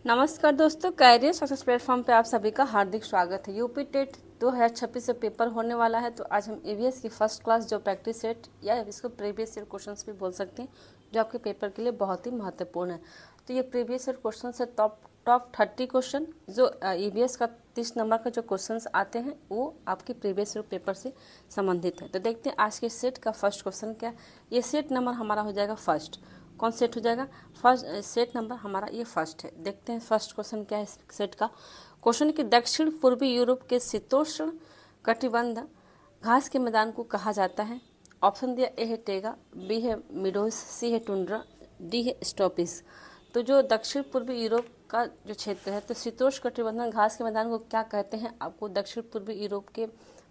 नमस्कार दोस्तों, career success platform पे आप सभी का हार्दिक स्वागत है। यूपी टेट 2026 से पेपर होने वाला है, तो आज हम ईवीएस की फर्स्ट क्लास जो प्रैक्टिस सेट या इसको प्रीवियस ईयर क्वेश्चंस भी बोल सकते हैं, जो आपके पेपर के लिए बहुत ही महत्वपूर्ण है। तो ये प्रीवियस ईयर क्वेश्चन है, टॉप 30 क्वेश्चन जो ईवीएस का 30 नंबर का जो क्वेश्चन आते हैं वो आपके प्रीवियस ईयर पेपर से संबंधित है। तो देखते हैं आज के सेट का फर्स्ट क्वेश्चन क्या। ये सेट नंबर हमारा हो जाएगा फर्स्ट। कौन सेट हो जाएगा? फर्स्ट सेट नंबर हमारा ये फर्स्ट है। देखते हैं फर्स्ट क्वेश्चन क्या है इस सेट का। क्वेश्चन कि दक्षिण पूर्वी यूरोप के शीतोष्ण कटिबंध घास के मैदान को कहा जाता है। ऑप्शन दिया, ए है टेगा, बी है मिडोस, सी है टुंड्रा, डी है स्टॉपिस। तो जो दक्षिण पूर्वी यूरोप का जो क्षेत्र है, तो शीतोष्ण कटिबंधन घास के मैदान को क्या कहते हैं? आपको दक्षिण पूर्वी यूरोप के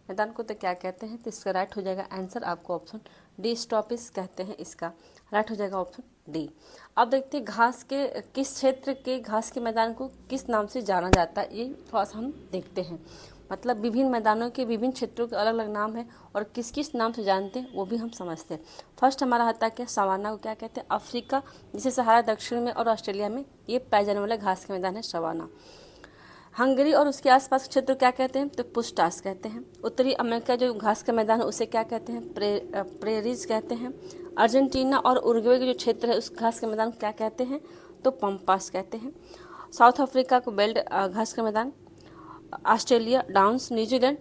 मैदान को तो क्या कहते हैं? तो इसका राइट हो जाएगा आंसर आपको ऑप्शन डी स्टॉपिस कहते हैं। इसका राइट हो जाएगा ऑप्शन डी। अब देखते हैं घास के किस क्षेत्र के घास के मैदान को किस नाम से जाना जाता है, ये थोड़ा सा हम देखते हैं। मतलब विभिन्न मैदानों के विभिन्न क्षेत्रों के अलग अलग नाम है और किस किस नाम से जानते हैं वो भी हम समझते हैं। फर्स्ट हमारा आता है क्या, सवाना को क्या कहते हैं? अफ्रीका जिसे सहारा दक्षिण में और ऑस्ट्रेलिया में ये पाए जाने वाला घास के मैदान है सवाना। हंगरी और उसके आसपास के क्षेत्र क्या कहते हैं? तो पुस्टास कहते हैं। उत्तरी अमेरिका जो घास का मैदान है उसे क्या कहते हैं? प्रेरीज कहते हैं। अर्जेंटीना और उरुग्वे के जो क्षेत्र है उस घास के मैदान को क्या कहते हैं? तो पम्पास कहते हैं। साउथ अफ्रीका को बेल्ट घास का मैदान, ऑस्ट्रेलिया डाउन्स, न्यूजीलैंड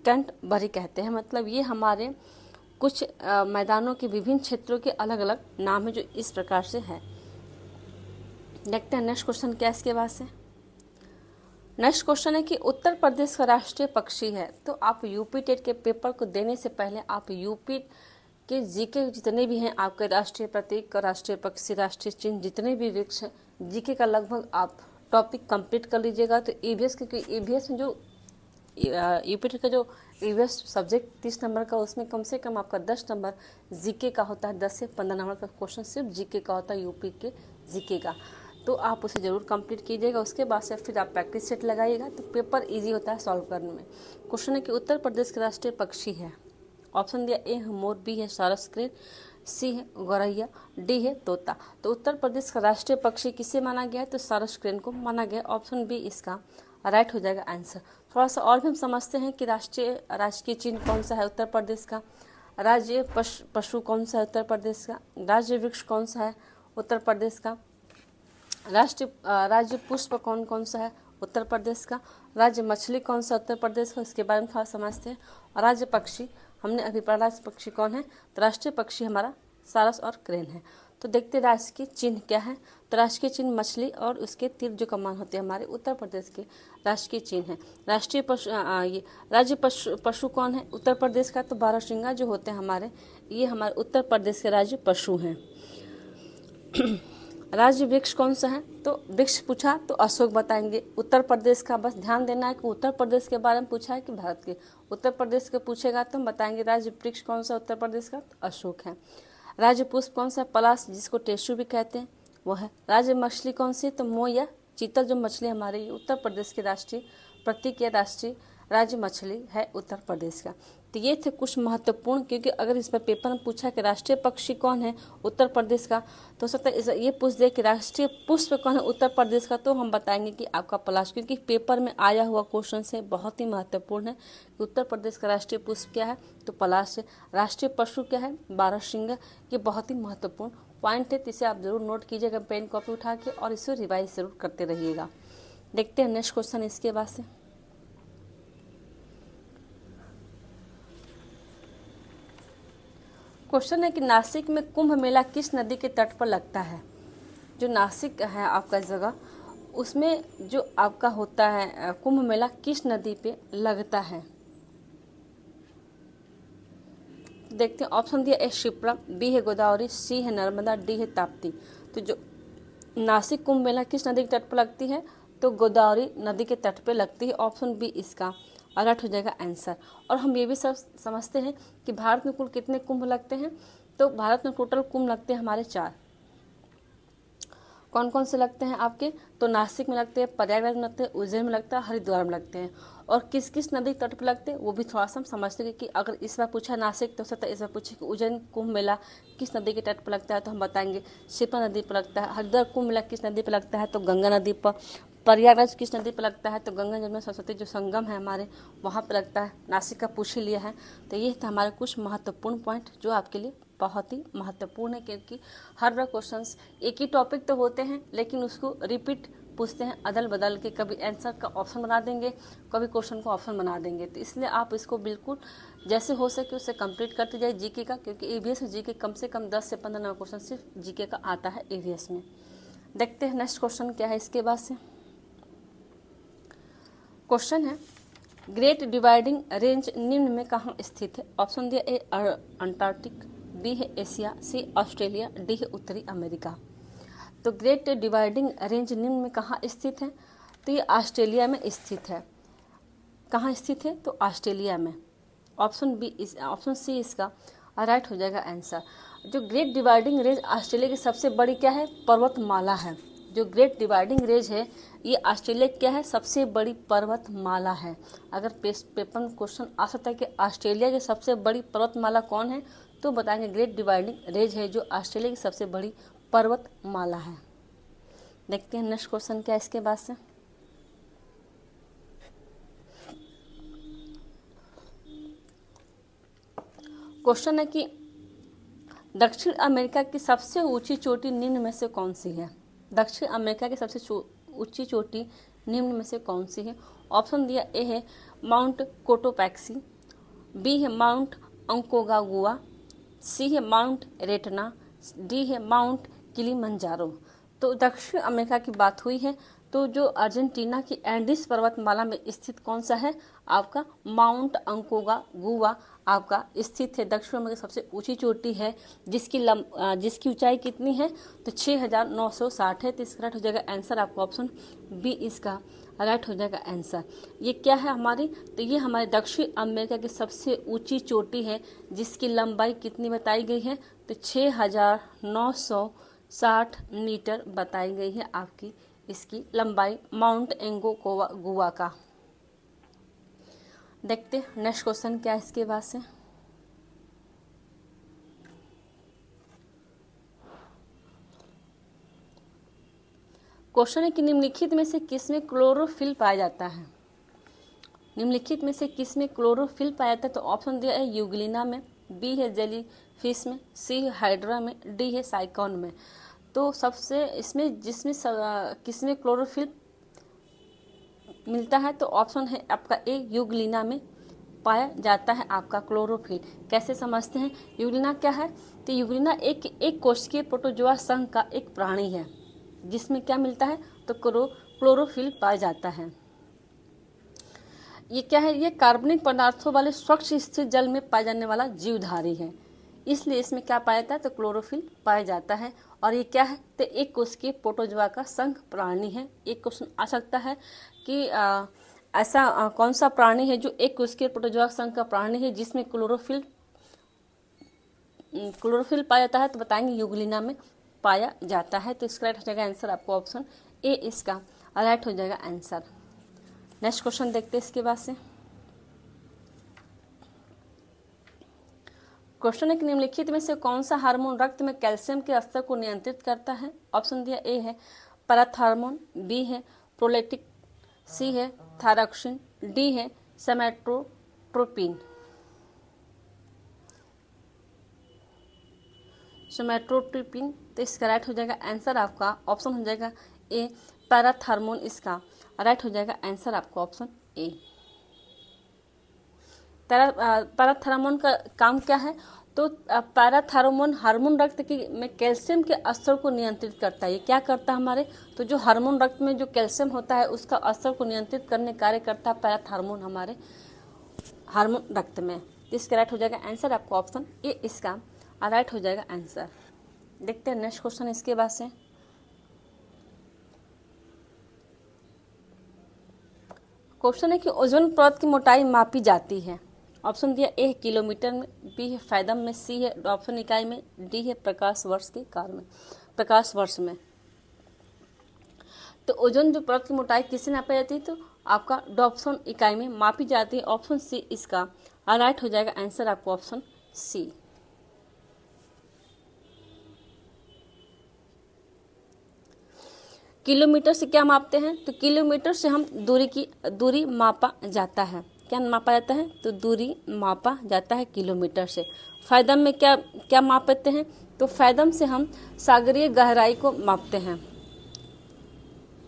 कैंटबरी कहते हैं। मतलब ये हमारे कुछ मैदानों के विभिन्न क्षेत्रों के अलग अलग नाम है जो इस प्रकार से है। देखते हैं नेक्स्ट क्वेश्चन क्या इसके बाद से। नेक्स्ट क्वेश्चन है कि उत्तर प्रदेश का राष्ट्रीय पक्षी है। तो आप यूपी टेट के पेपर को देने से पहले आप यूपी के जीके जितने भी हैं, आपके राष्ट्रीय प्रतीक, राष्ट्रीय पक्षी, राष्ट्रीय चिन्ह, जितने भी वृक्ष जीके का लगभग आप टॉपिक कंप्लीट कर लीजिएगा। तो ईवीएस, क्योंकि ईवीएस में जो यूपी टेट का जो ईवीएस सब्जेक्ट 30 नंबर का, उसमें कम से कम आपका 10 नंबर जीके का होता है। 10 से 15 नंबर का क्वेश्चन सिर्फ जीके का होता है, यूपी के जीके का। तो आप उसे ज़रूर कंप्लीट कीजिएगा। उसके बाद से फिर आप प्रैक्टिस सेट लगाइएगा तो पेपर इजी होता है सॉल्व करने में। क्वेश्चन है कि उत्तर प्रदेश के राष्ट्रीय पक्षी है। ऑप्शन दिया, ए है मोर, बी है सारस क्रेन, सी है गौरैया, डी है तोता। तो उत्तर प्रदेश का राष्ट्रीय पक्षी किसे माना गया है? तो सारस क्रेन को माना गया। ऑप्शन बी इसका राइट हो जाएगा आंसर। थोड़ा सा और भी हम समझते हैं कि राजकीय चिन्ह कौन सा है उत्तर प्रदेश का, राज्य पशु कौन सा है उत्तर प्रदेश का, राज्य वृक्ष कौन सा है उत्तर प्रदेश का, राज्य पुष्प कौन कौन सा है उत्तर प्रदेश का, राज्य मछली कौन सा उत्तर प्रदेश का, इसके बारे में थोड़ा समझते हैं। और राज्य पक्षी हमने अभी पढ़ा, राज्य पक्षी कौन है? तो राष्ट्रीय पक्षी हमारा सारस और क्रेन है। तो देखते राष्ट्रीय चिन्ह क्या है। तो राष्ट्रीय चिन्ह मछली और उसके तीर जो कमान होते हैं हमारे उत्तर प्रदेश के राष्ट्रीय चिन्ह है। राष्ट्रीय पशु ये राज्य पशु कौन है उत्तर प्रदेश का? तो बारहसिंगा जो होते हैं हमारे, ये हमारे उत्तर प्रदेश के राज्य पशु हैं। राज्य वृक्ष कौन सा है? तो वृक्ष पूछा तो अशोक बताएंगे उत्तर प्रदेश का। बस ध्यान देना है कि उत्तर प्रदेश के बारे में पूछा है कि भारत के। उत्तर प्रदेश के पूछेगा तो हम बताएंगे राज्य वृक्ष कौन सा उत्तर प्रदेश का? तो अशोक है। राज्य पुष्प कौन सा? पलाश, जिसको टेसु भी कहते हैं, वो है। राज्य मछली कौन सी? तो मोह या चीतल जो मछली हमारे उत्तर प्रदेश के राष्ट्रीय प्रतीक या राष्ट्रीय राज्य मछली है उत्तर प्रदेश का। तो ये थे कुछ महत्वपूर्ण, क्योंकि अगर इस पर पेपर में पूछा कि राष्ट्रीय पक्षी कौन है उत्तर प्रदेश का, तो हो सकता है ये पूछ दे कि राष्ट्रीय पुष्प कौन है उत्तर प्रदेश का, तो हम बताएंगे कि आपका पलाश, क्योंकि पेपर में आया हुआ क्वेश्चन से बहुत ही महत्वपूर्ण है कि उत्तर प्रदेश का राष्ट्रीय पुष्प क्या है? तो पलाश है। राष्ट्रीय पशु क्या है? बारहसिंगा। ये बहुत ही महत्वपूर्ण पॉइंट है, तो इसे आप जरूर नोट कीजिएगा पेन कॉपी उठा के और इसे रिवाइज जरूर करते रहिएगा। देखते हैं नेक्स्ट क्वेश्चन इसके बाद से। क्वेश्चन है कि नासिक में कुंभ मेला किस नदी के तट पर लगता है? जो नासिक है आपका जगह, उसमें जो आपका होता है कुंभ मेला किस नदी पे लगता है? देखते हैं। ऑप्शन दिया, ए शिप्रा, बी है गोदावरी, सी है नर्मदा, डी है ताप्ती। तो जो नासिक कुंभ मेला किस नदी के तट पर लगती है? तो गोदावरी नदी के तट पे लगती है। ऑप्शन बी इसका राइट हो जाएगा आंसर। और हम ये भी सब समझते हैं कि भारत में कुल कितने कुंभ लगते हैं? तो भारत में टोटल कुंभ लगते हैं हमारे 4। कौन कौन से लगते हैं आपके, तो नासिक में लगते हैं, प्रयागराज में लगते हैं, उज्जैन में लगता है, हरिद्वार में लगते हैं। और किस किस नदी तट पर लगते हैं वो भी थोड़ा सा हम समझते हैं कि अगर इस बार पूछा नासिक तो हो सकता है इस बार पूछे कि उज्जैन कुंभ मेला किस नदी के तट पर लगता है, तो हम बताएंगे शिप्रा नदी पर लगता है। हरिद्वार कुंभ मेला किस नदी पर लगता है, तो गंगा नदी पर। प्रयागराज किस नदी पर लगता है, तो गंगा जमुना सरस्वती जो संगम है हमारे वहाँ पर लगता है। नासिक का पूछ ही लिया है। तो ये था हमारे कुछ महत्वपूर्ण पॉइंट जो आपके लिए बहुत ही महत्वपूर्ण है, क्योंकि हर बार क्वेश्चंस एक ही टॉपिक तो होते हैं लेकिन उसको रिपीट पूछते हैं अदल बदल के, कभी आंसर का ऑप्शन बना देंगे, कभी क्वेश्चन का ऑप्शन बना देंगे। तो इसलिए आप इसको बिल्कुल जैसे हो सके उससे कंप्लीट करते जाइए जीके का, क्योंकि ईवीएस में जीके कम से कम 10 से 15 नंबर क्वेश्चन सिर्फ जीके का आता है ईवीएस में। देखते हैं नेक्स्ट क्वेश्चन क्या है इसके बाद से। क्वेश्चन है ग्रेट डिवाइडिंग रेंज निम्न में कहाँ स्थित है। ऑप्शन दिया ए अंटार्कटिक, बी है एशिया, सी ऑस्ट्रेलिया, डी है उत्तरी अमेरिका। तो ग्रेट डिवाइडिंग रेंज निम्न में कहाँ स्थित है, तो ये ऑस्ट्रेलिया में स्थित है। कहाँ स्थित है, तो ऑस्ट्रेलिया में। ऑप्शन सी इसका राइट हो जाएगा आंसर। जो ग्रेट डिवाइडिंग रेंज ऑस्ट्रेलिया की सबसे बड़ी क्या है, पर्वतमाला है। जो ग्रेट डिवाइडिंग रेंज है ये ऑस्ट्रेलिया क्या है, सबसे बड़ी पर्वतमाला है। अगर पेपर में क्वेश्चन आ सकता है कि ऑस्ट्रेलिया की सबसे बड़ी पर्वतमाला कौन है, तो बताएंगे ग्रेट डिवाइडिंग रेंज है जो ऑस्ट्रेलिया की सबसे बड़ी पर्वतमाला है। देखते हैं नेक्स्ट क्वेश्चन क्या है इसके बाद से। क्वेश्चन है कि दक्षिण अमेरिका की सबसे ऊंची चोटी निम्न में से कौन सी है। दक्षिण अमेरिका की सबसे ऊंची चोटी निम्न में से कौन सी है। ऑप्शन दिया ए है माउंट कोटोपैक्सी, बी है माउंट अंकोगागुआ, सी है माउंट रेटना, डी है माउंट किलिमंजारो। तो दक्षिण अमेरिका की बात हुई है तो जो अर्जेंटीना की एंडीज पर्वतमाला में स्थित कौन सा है आपका, माउंट अंकोगागुआ आपका स्थित है। दक्षिण अमेरिका की सबसे ऊंची चोटी है जिसकी ऊंचाई कितनी है, तो 6960 है। तो इसका राइट हो जाएगा आंसर आपका ऑप्शन बी इसका राइट हो जाएगा आंसर। ये क्या है हमारी, तो ये हमारे दक्षिण अमेरिका की सबसे ऊंची चोटी है जिसकी लंबाई कितनी बताई गई है, तो 6960 मीटर बताई गई है आपकी इसकी लंबाई माउंट अंकोगागुआ का। देखते हैं नेक्स्ट क्वेश्चन क्या है इसके बाद से। क्वेश्चन है कि निम्नलिखित में से किसमें क्लोरोफिल पाया जाता है। निम्नलिखित में से किसमें क्लोरोफिल पाया जाता है, तो ऑप्शन दिया है यूग्लिना में, बी है जेली फिश में, सी है हाइड्रा में, डी है साइकॉन में। तो सबसे इसमें किसमें क्लोरोफिल मिलता है, तो ऑप्शन है आपका ए यूग्लिना में पाया जाता है आपका क्लोरोफिल। कैसे समझते हैं, यूग्लिना क्या है, तो यूग्लिना एक कोशिकीय प्रोटोजोआ संघ का एक प्राणी है जिसमें क्या मिलता है, तो क्लोरोफिल पाया जाता है। ये क्या है, ये कार्बनिक पदार्थों वाले स्वच्छ स्थिर जल में पाया जाने वाला जीवधारी है, इसलिए इसमें क्या पाया जाता है, तो क्लोरोफिल पाया जाता है। और ये क्या है, तो एक कोशिकीय प्रोटोजोआ का संघ प्राणी है। एक क्वेश्चन आ सकता है कि ऐसा कौन सा प्राणी है जो एक कोशिकीय प्रोटोजोआ संघ का प्राणी है जिसमें क्लोरोफिल पाया जाता है, तो बताएंगे यूग्लिना में पाया जाता है। तो इसका राइट हो जाएगा आंसर आपको ऑप्शन ए इसका राइट हो जाएगा आंसर। नेक्स्ट क्वेश्चन देखते हैं इसके बाद से। क्वेश्चन है कि निम्नलिखित में से कौन सा हार्मोन रक्त में कैल्शियम के स्तर को नियंत्रित करता है। ऑप्शन दिया ए है पैराथार्मोन, बी है प्रोलेक्टिक, सी है थायरॉक्सिन, डी है सोमैटोट्रोपिन। तो इसका राइट हो जाएगा आंसर आपका ऑप्शन हो जाएगा ए पैराथार्मोन, इसका राइट हो जाएगा आंसर आपको ऑप्शन ए। पैराथार्मोन का काम क्या है, तो पैराथार्मोन हार्मोन रक्त में कैल्शियम के स्तर को नियंत्रित करता है। ये क्या करता है हमारे, तो जो हार्मोन रक्त में जो कैल्शियम होता है उसका स्तर को नियंत्रित करने कार्य करता है पैराथार्मोन हमारे हार्मोन रक्त में। इसका राइट हो जाएगा आंसर आपको ऑप्शन ए इसका राइट हो जाएगा आंसर। देखते हैं नेक्स्ट क्वेश्चन इसके बाद से। क्वेश्चन है कि ओजोन परत की मोटाई मापी जाती है। ऑप्शन दिया ए है किलोमीटर में, बी है फैदम में, सी है ऑप्शन इकाई में, डी है प्रकाश वर्ष के कार में, प्रकाश वर्ष में। तो ओजोन जो परत की मोटाई किससे नापी जाती है, तो आपका डॉप्सन इकाई में मापी जाती है। ऑप्शन सी इसका राइट हो जाएगा आंसर आपको ऑप्शन सी। किलोमीटर से क्या मापते हैं, तो किलोमीटर से हम दूरी मापा जाता है। क्या मापा जाता है, तो दूरी मापा जाता है किलोमीटर से। फायदम में क्या क्या मापते हैं, तो फायदम से हम सागरीय गहराई को मापते हैं।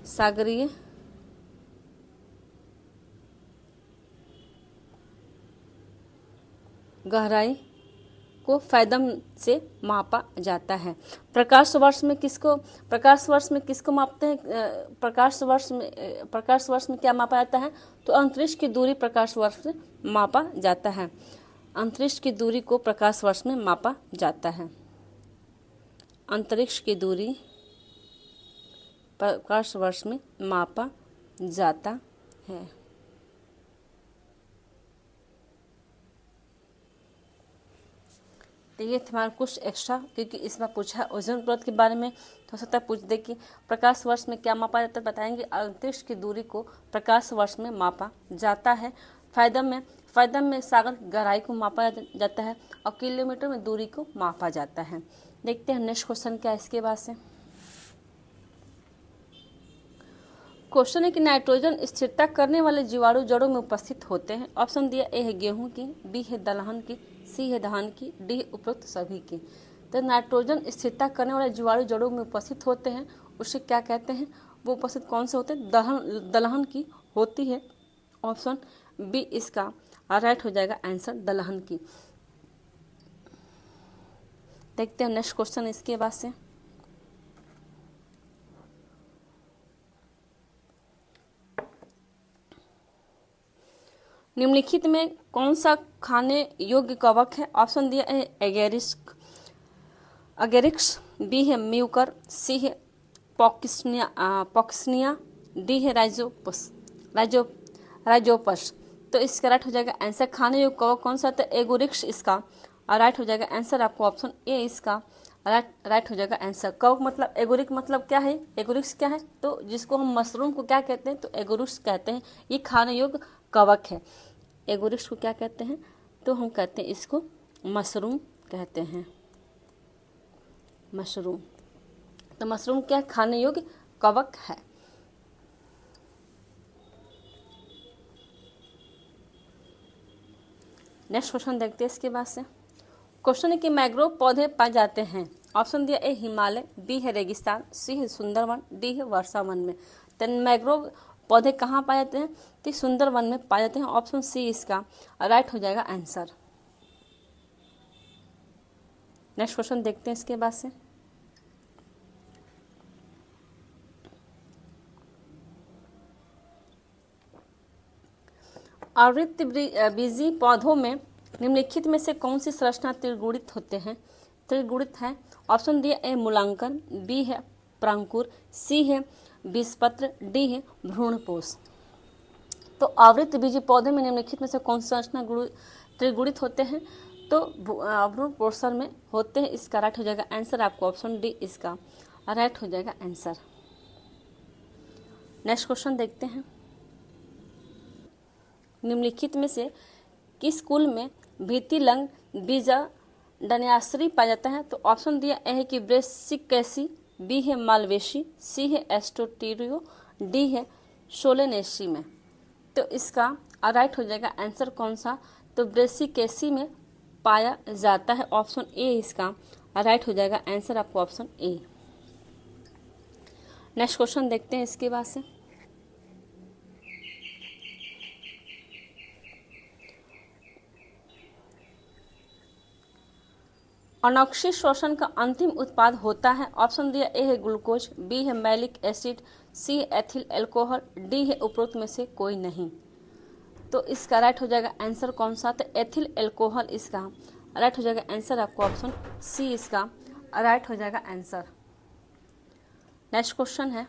सागरीय गहराई को फायदम से मापा जाता है। प्रकाश वर्ष में किसको मापते हैं, प्रकाश वर्ष में क्या मापा जाता है, तो अंतरिक्ष की दूरी प्रकाश वर्ष में मापा जाता है। अंतरिक्ष की दूरी को प्रकाश वर्ष में मापा जाता है। अंतरिक्ष की दूरी प्रकाश वर्ष में मापा जाता है। तो ये हमारा कुछ एक्स्ट्रा, क्योंकि इस बार पूछा ओजोन परत के बारे में, तो हो सकता है पूछ दे कि प्रकाश वर्ष में क्या मापा जाता है, बताएंगे अंतरिक्ष की दूरी को प्रकाश वर्ष में मापा जाता है। फायदा में सागर गहराई को मापा जाता है और किलोमीटर में दूरी को मापा जाता है। देखते हैं नेक्स्ट क्वेश्चन क्या है इसके बाद से। क्वेश्चन है कि नाइट्रोजन स्थिरता करने वाले जीवाणु जड़ों में उपस्थित होते हैं। ऑप्शन दिया ए है गेहूं की, बी है दलहन की, सी है धान की, डी है उपरोक्त सभी की। तो नाइट्रोजन स्थिरता करने वाले जीवाणु जड़ों में उपस्थित होते हैं, उसे क्या कहते हैं, वो उपस्थित कौन से होते हैं, दलहन की होती है। ऑप्शन बी इसका राइट हो जाएगा आंसर दलहन की। देखते हैं नेक्स्ट क्वेश्चन इसके बाद से। निम्नलिखित में कौन सा खाने योग्य कवक है। ऑप्शन दिया है एगेरिक्स, बी है म्यूकर, सी है पॉक्सनिया, डी है राइजोपस। तो इसका राइट हो जाएगा आंसर खाने योग्य कवक कौन सा, तो एगोरिक्स इसका राइट हो जाएगा आंसर आपको ऑप्शन ए इसका राइट हो जाएगा आंसर। कवक मतलब एगोरिक मतलब क्या है, एगोरिक्स क्या है, तो जिसको हम मशरूम को क्या कहते हैं, तो एगोरिक्स कहते हैं। ये खाने योग्य कवक है। एगोरिक्स को क्या कहते हैं, तो हम कहते हैं इसको मशरूम कहते हैं। मशरूम, तो मशरूम क्या खाने योग्य कवक है। नेक्स्ट क्वेश्चन देखते हैं इसके बाद से। क्वेश्चन है कि मैंग्रोव पौधे पाए जाते हैं। ऑप्शन दिया ए हिमालय, बी है रेगिस्तान, सी है सुंदरवन, डी है वर्षा वन में। तो मैंग्रोव पौधे कहाँ पाए जाते हैं, तो सुंदरवन में पाए जाते हैं। ऑप्शन सी इसका राइट हो जाएगा आंसर। नेक्स्ट क्वेश्चन देखते हैं इसके बाद से। आवृत्ति बीजी पौधों में निम्नलिखित में से कौन सी संरचना त्रिगुणित है। ऑप्शन दिया ए मूलांकन, बी है प्रांकुर, सी है बीजपत्र, डी है भ्रूणपोष। तो आवृत्ति बीजी पौधे में निम्नलिखित में से कौन सी संरचना त्रिगुणित होते हैं, तो भ्रूणपोषण में होते हैं। इसका राइट हो जाएगा आंसर आपको ऑप्शन डी इसका राइट हो जाएगा आंसर। नेक्स्ट क्वेश्चन देखते हैं। निम्नलिखित में से किस कुल में भीतिलंग बीजांडाश्री पाया जाता है, तो ऑप्शन दिया ए है कि ब्रेसिकेसी, बी है मालवेसी, सी है एस्टोटीरियो, डी है सोलेनेसी में। तो इसका राइट हो जाएगा आंसर कौन सा, तो ब्रेसिकेसी में पाया जाता है। ऑप्शन ए इसका राइट हो जाएगा आंसर आपको ऑप्शन ए। नेक्स्ट क्वेश्चन देखते हैं इसके बाद से। अनोक्सी शोषण का अंतिम उत्पाद होता है। ऑप्शन दिया ए है ग्लूकोज, बी है मैलिक एसिड, सी है एथिल एल्कोहल, डी है उपरोक्त में से कोई नहीं। तो इसका राइट हो जाएगा आंसर कौन सा, तो एथिल एल्कोहल इसका राइट हो जाएगा आंसर आपको ऑप्शन सी इसका राइट हो जाएगा आंसर। नेक्स्ट क्वेश्चन है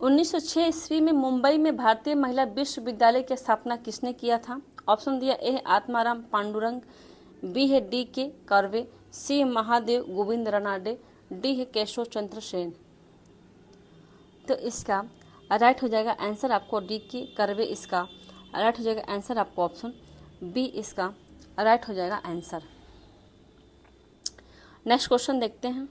1906 ईस्वी में मुंबई में भारतीय महिला विश्वविद्यालय की स्थापना किसने किया था। ऑप्शन दिया ए है आत्माराम पांडुरंग, बी है डी के कर्वे, सी है महादेव गोविंद रनाडे, डी है केशव चंद्र सेन। तो इसका राइट हो जाएगा आंसर आपको डी की करवे, इसका राइट हो जाएगा आंसर आपको ऑप्शन बी, इसका राइट हो जाएगा आंसर। नेक्स्ट क्वेश्चन देखते हैं।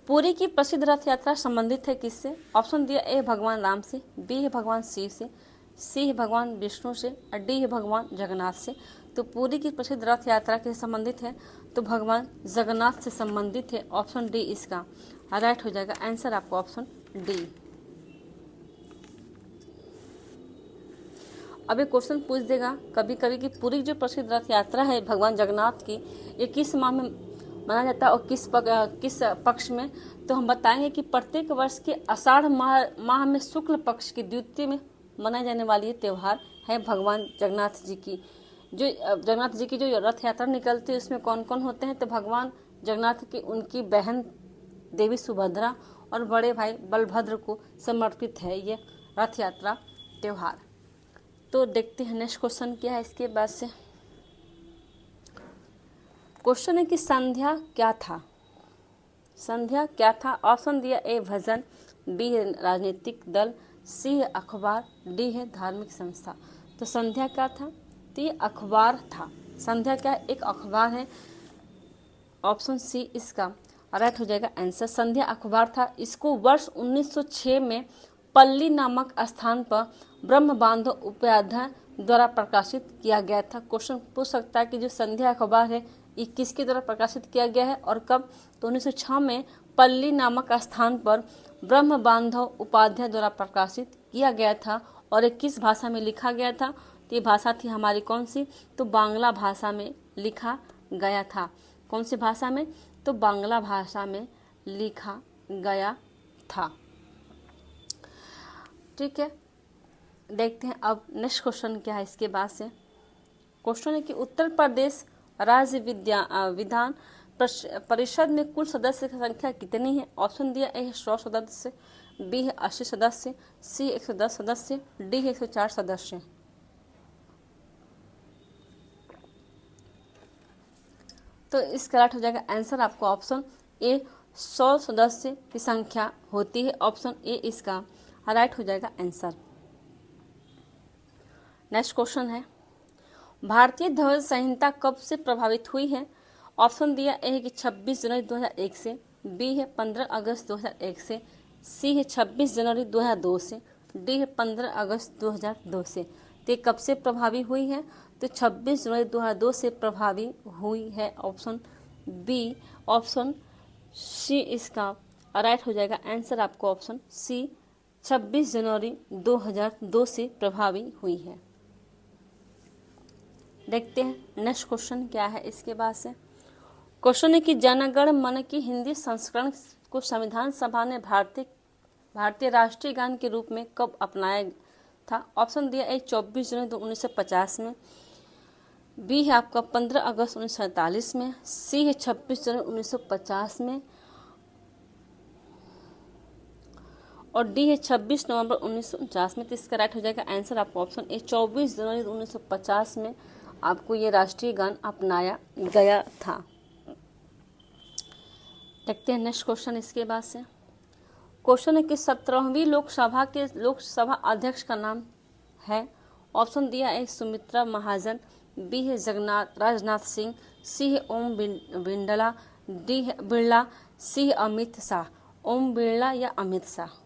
पुरी की प्रसिद्ध रथ यात्रा संबंधित है किससे? ऑप्शन दिया ए भगवान राम से, बी है भगवान शिव से, सी है भगवान विष्णु से और डी है भगवान जगन्नाथ से। तो पुरी की प्रसिद्ध रथ यात्रा किससे संबंधित है? तो भगवान जगन्नाथ से संबंधित है। ऑप्शन डी इसका राइट हो जाएगा आंसर आपको ऑप्शन डी। अब एक क्वेश्चन पूछ देगा कभी कभी कि पुरी की जो प्रसिद्ध रथ यात्रा है भगवान जगन्नाथ की, ये किस माह में मनाया जाता है और किस पक्ष में? तो हम बताएंगे कि प्रत्येक वर्ष के आषाढ़ माह में शुक्ल पक्ष की द्वितीय में मनाई जाने वाली ये त्यौहार है भगवान जगन्नाथ जी की। जो जगन्नाथ जी की जो रथ यात्रा निकलती है उसमें कौन कौन होते हैं? तो भगवान जगन्नाथ की उनकी बहन देवी सुभद्रा और बड़े भाई बलभद्र को समर्पित है ये रथ यात्रा त्यौहार। तो देखते हैं नेक्स्ट क्वेश्चन क्या है इसके बाद से। क्वेश्चन है कि संध्या क्या था? संध्या क्या था? ऑप्शन दिया ए भजन, बी है राजनीतिक दल, सी है अखबार, डी है धार्मिक संस्था। तो संध्या क्या था? तो ये अखबार था। संध्या क्या है? एक अखबार है। ऑप्शन सी इसका राइट हो जाएगा आंसर। संध्या अखबार था। इसको वर्ष 1906 में पल्ली नामक स्थान पर ब्रह्म बांधव उपाध्याय द्वारा प्रकाशित किया गया था। क्वेश्चन पूछ सकता है कि जो संध्या अखबार है ये किसके द्वारा प्रकाशित किया गया है और कब? तो 1906 में पल्ली नामक स्थान पर ब्रह्म बांधव उपाध्याय द्वारा प्रकाशित किया गया था। और ये किस भाषा में लिखा गया था? तो ये भाषा थी हमारी कौन सी? तो बांग्ला भाषा में लिखा गया था। कौन सी भाषा में? तो बांग्ला भाषा में लिखा गया था। ठीक है, देखते हैं अब नेक्स्ट क्वेश्चन क्या है इसके बाद से। क्वेश्चन है कि उत्तर प्रदेश राज्य विधान परिषद में कुल सदस्य की संख्या कितनी है? ऑप्शन दिया ए 100 सदस्य, बी है 80 सदस्य, सी 110 सदस्य, डी है 104 सदस्य। तो इसका राइट हो जाएगा आंसर आपको ऑप्शन ए 100 सदस्य की संख्या होती है। ऑप्शन ए इसका राइट हो जाएगा आंसर। नेक्स्ट क्वेश्चन है भारतीय ध्वज संहिता कब से प्रभावित हुई है? ऑप्शन दिया ए है कि 26 जनवरी 2001 से, बी है 15 अगस्त 2001 से, सी है 26 जनवरी 2002 से, डी है 15 अगस्त 2002 से। तो कब से प्रभावी हुई है? तो 26 जनवरी 2002 से प्रभावी हुई है। ऑप्शन बी, ऑप्शन सी इसका राइट हो जाएगा आंसर आपको ऑप्शन सी 26 जनवरी 2002 से प्रभावी हुई है। देखते हैं नेक्स्ट क्वेश्चन क्या है इसके बाद से। क्वेश्चन है कि जनगण मन की हिंदी संस्करण को संविधान सभा ने भारतीय राष्ट्रीय गान के रूप में कब अपनाया था? ऑप्शन दिया है 24 जनवरी 1950 में, बी है आपका 15 अगस्त 1947 में, सी है 26 जनवरी 1950 में और डी है 26 नवंबर 1949 में। तो इसका राइट हो जाएगा आंसर आपको ऑप्शन ए 24 जनवरी 1950 में आपको ये राष्ट्रीय गान अपनाया गया था। देखते हैं नेक्स्ट क्वेश्चन इसके बाद से। क्वेश्चन है कि 17वीं लोकसभा अध्यक्ष का नाम है। ऑप्शन दिया है सुमित्रा महाजन, बी है राजनाथ सिंह, सी है ओम बिरला, डी है बिरला, सी है अमित शाह। ओम बिरला या अमित शाह।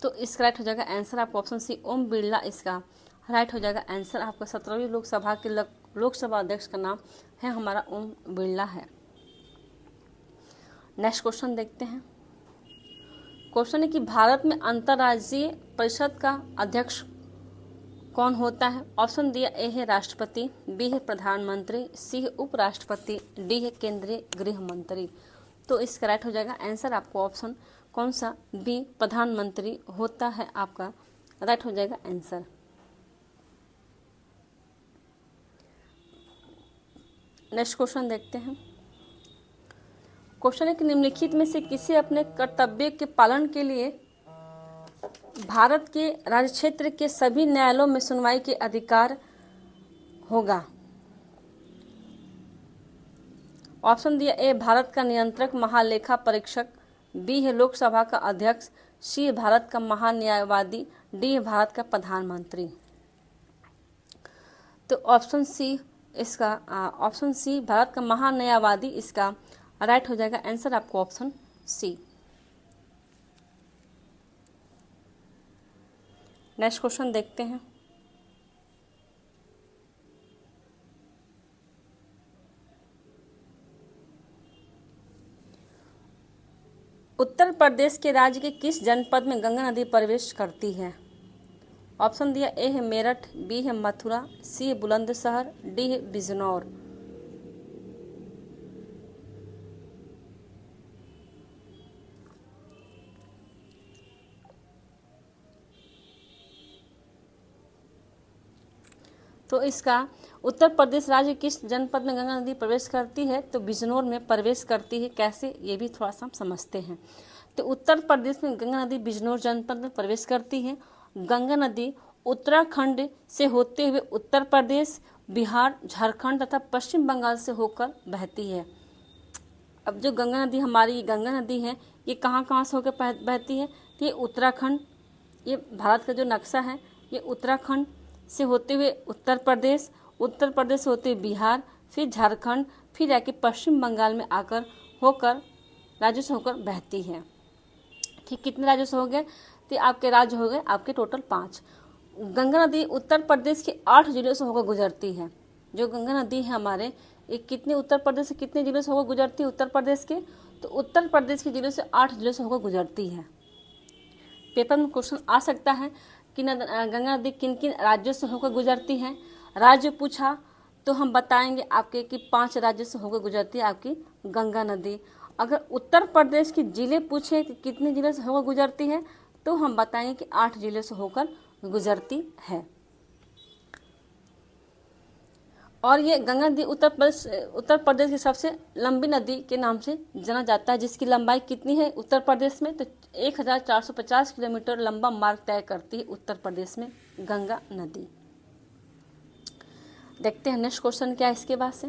तो इसका राइट हो जाएगा आंसर आपको ऑप्शन सी ओम बिरला इसका राइट हो जाएगा आंसर आपका। 17वीं लोकसभा के लोकसभा अध्यक्ष का नाम है हमारा ओम बिरला है। नेक्स्ट क्वेश्चन देखते हैं। क्वेश्चन है कि भारत में अंतर्राज्यीय परिषद का अध्यक्ष कौन होता है? ऑप्शन दिया ए है राष्ट्रपति, बी है प्रधानमंत्री, सी है उपराष्ट्रपति, डी है केंद्रीय गृह मंत्री। तो इसका राइट हो जाएगा आंसर आपको ऑप्शन कौन सा? बी प्रधानमंत्री होता है आपका राइट हो जाएगा आंसर। नेक्स्ट क्वेश्चन देखते हैं। क्वेश्चन है कि निम्नलिखित में से किसे अपने कर्तव्य के पालन के लिए भारत के राज्य क्षेत्र के सभी न्यायालयों में सुनवाई के अधिकार होगा? ऑप्शन दिया ए भारत का नियंत्रक महालेखा परीक्षक, बी है लोकसभा का अध्यक्ष, सी है भारत का महान्यायवादी, डी है भारत का प्रधानमंत्री। तो ऑप्शन सी भारत का महान्यायवादी इसका राइट हो जाएगा आंसर आपको ऑप्शन सी। नेक्स्ट क्वेश्चन देखते हैं। उत्तर प्रदेश के राज्य के किस जनपद में गंगा नदी प्रवेश करती है? ऑप्शन दिया, ए है मेरठ, बी है मथुरा, सी है बुलंदशहर, डी है बिजनौर। तो इसका उत्तर प्रदेश राज्य किस जनपद में गंगा नदी प्रवेश करती है? तो बिजनौर में प्रवेश करती है। कैसे, ये भी थोड़ा सा हम समझते हैं। तो उत्तर प्रदेश में गंगा नदी बिजनौर जनपद में प्रवेश करती है। गंगा नदी उत्तराखंड से होते हुए उत्तर प्रदेश, बिहार, झारखंड तथा पश्चिम बंगाल से होकर बहती है। अब जो गंगा नदी हमारी गंगा नदी है, ये कहाँ कहाँ से होकर बहती है? तो ये उत्तराखंड, ये भारत का जो नक्शा है, ये उत्तराखंड से होते हुए उत्तर प्रदेश, उत्तर प्रदेश से होते हुए बिहार, फिर झारखंड, फिर आके पश्चिम बंगाल में आकर होकर राज्यों से होकर बहती है। ठीक, कितने राज्यों से हो गए? तो आपके राज्य हो गए आपके टोटल 5। गंगा नदी उत्तर प्रदेश के 8 जिलों से होकर गुजरती है। जो गंगा नदी है हमारे, ये कितने उत्तर प्रदेश से कितने जिलों से होकर गुजरती है? उत्तर प्रदेश के, तो उत्तर प्रदेश के जिलों से 8 जिलों से होकर गुजरती है। पेपर में क्वेश्चन आ सकता है कि गंगा नदी किन किन राज्यों से होकर गुजरती है। राज्य पूछा तो हम बताएंगे आपके कि 5 राज्यों से होकर गुजरती है आपकी गंगा नदी। अगर उत्तर प्रदेश के जिले पूछे कि कितने जिले से होकर गुजरती है, तो हम बताएंगे कि 8 जिले से होकर गुजरती है। और ये गंगा नदी उत्तर प्रदेश की सबसे लंबी नदी के नाम से जाना जाता है, जिसकी लंबाई कितनी है उत्तर प्रदेश में? तो 1450 किलोमीटर लंबा मार्ग तय करती है उत्तर प्रदेश में गंगा नदी। देखते हैं नेक्स्ट क्वेश्चन क्या है इसके बाद से।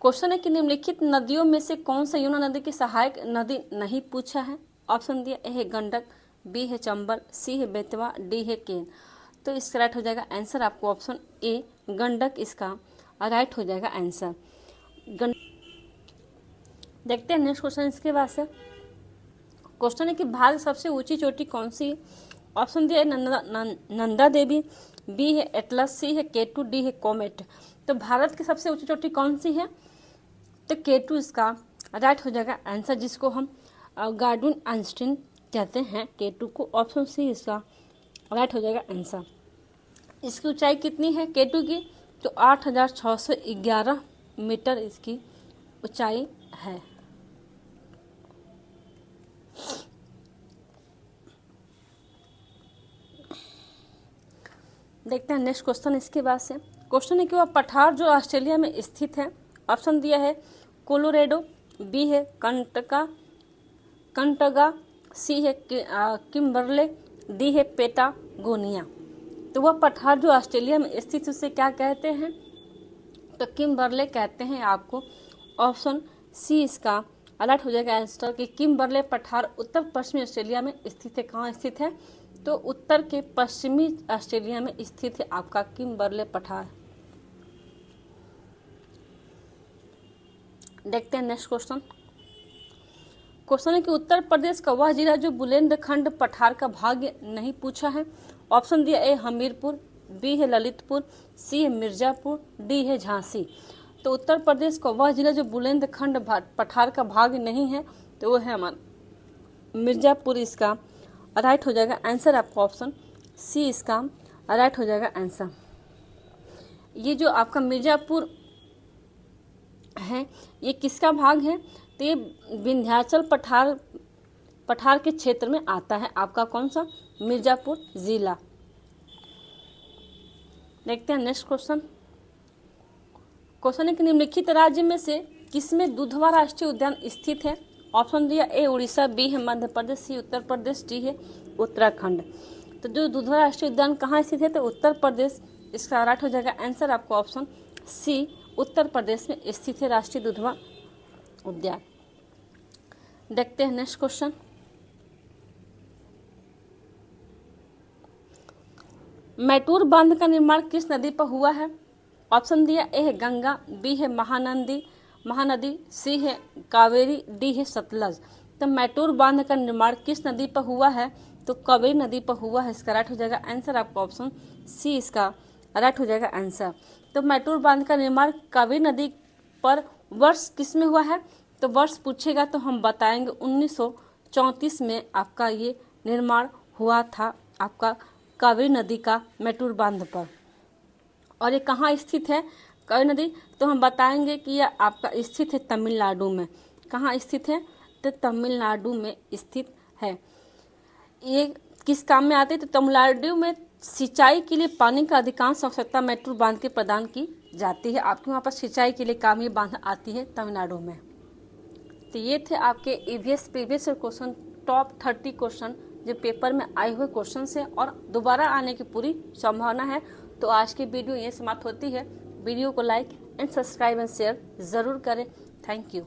क्वेश्चन है कि निम्नलिखित नदियों में से कौन सा यमुना नदी की सहायक नदी नहीं पूछा है? ऑप्शन दिया, ए है गंडक, बी है चंबल, सी है बेतवा, डी है केन। तो इसका राइट हो जाएगा आंसर आपको ऑप्शन ए गंडक इसका राइट हो जाएगा आंसर। देखते हैं नेक्स्ट क्वेश्चन इसके बाद से। क्वेश्चन है कि भारत की सबसे ऊंची चोटी कौन सी? ऑप्शन दिया है नंदा देवी, बी है एटलस, सी है केटू, डी है कोमेट। तो भारत की सबसे ऊंची चोटी कौन सी है? तो केटू इसका राइट हो जाएगा आंसर, जिसको हम गार्डन आइंस्टीन कहते हैं केटू को। ऑप्शन सी इसका राइट हो जाएगा आंसर। इसकी ऊंचाई कितनी है केटू की? तो 8611 मीटर इसकी ऊंचाई है। देखते हैं नेक्स्ट क्वेश्चन इसके बाद से। क्वेश्चन है कि वह पठार जो ऑस्ट्रेलिया में स्थित है। ऑप्शन दिया है कोलोरेडो, बी है कंटगा, सी है किम्बरले, डी है पेटागोनिया। तो वह पठार जो ऑस्ट्रेलिया में स्थित उसे क्या कहते हैं? तो किम्बरले कहते हैं आपको। ऑप्शन सी इसका अलर्ट हो जाएगा आंसर कि किम्बरले पठार उत्तर पश्चिमी ऑस्ट्रेलिया में स्थित है। कहाँ स्थित है? तो उत्तर के पश्चिमी ऑस्ट्रेलिया में स्थित है आपका किम्बरले पठार। देखते हैं नेक्स्ट क्वेश्चन। क्वेश्चन है कि उत्तर प्रदेश का वह जिला जो बुंदेलखंड पठार का भाग नहीं पूछा है। ऑप्शन दिया, ए हमीरपुर, बी है ललितपुर, सी है मिर्जापुर, डी है झांसी। तो उत्तर प्रदेश का वह जिला जो बुंदेलखंड पठार का भाग नहीं है, तो वो है हमारा मिर्जापुर। इसका राइट हो जाएगा आंसर आपका ऑप्शन सी इसका राइट हो जाएगा आंसर। ये जो आपका मिर्जापुर है, ये किसका भाग है? तो ये विंध्याचल पठार के क्षेत्र में आता है आपका कौन सा? मिर्जापुर जिला। देखते हैं नेक्स्ट क्वेश्चन। क्वेश्चन है कि निम्नलिखित राज्य में से किसमें दुधवा राष्ट्रीय उद्यान स्थित है? ऑप्शन दिया, ए उड़ीसा, बी है मध्य प्रदेश, सी उत्तर प्रदेश, डी है उत्तराखंड। तो जो दुधवा राष्ट्रीय उद्यान कहाँ स्थित है? तो उत्तर प्रदेश। इसका राइट हो जाएगा आंसर आपको ऑप्शन सी उत्तर प्रदेश में स्थित है राष्ट्रीय दुधवा उद्यान। देखते हैं नेक्स्ट क्वेश्चन। मैटूर बांध का निर्माण किस नदी पर हुआ है? ऑप्शन दिया, ए है गंगा, बी है महानदी, सी है कावेरी, डी है सतलज। तो मैटूर बांध का निर्माण किस नदी पर हुआ है? तो कावेरी नदी पर हुआ है। इसका राइट हो जाएगा आंसर आपका ऑप्शन सी, इसका राइट हो जाएगा आंसर। तो मैटूर बांध का निर्माण कावेरी नदी पर वर्ष किस में हुआ है? तो वर्ष पूछेगा तो हम बताएंगे 1934 में आपका ये निर्माण हुआ था, आपका कावेरी नदी का मैटूर बांध पर। और ये कहाँ स्थित है कावेरी नदी? तो हम बताएंगे कि यह आपका स्थित है तमिलनाडु में। कहाँ स्थित है? तो तमिलनाडु में स्थित है। ये किस काम में आते हैं? तो तमिलनाडु में सिंचाई के लिए पानी का अधिकांश आवश्यकता मैटूर बांध के प्रदान की जाती है। आपके वहाँ पर सिंचाई के लिए काम ये बांध आती है तमिलनाडु में। तो ये थे आपके EVS previous question, top 30 question जो पेपर में आए हुए क्वेश्चन से और दोबारा आने की पूरी संभावना है। तो आज की वीडियो ये समाप्त होती है। वीडियो को like and subscribe and share ज़रूर करें। Thank you.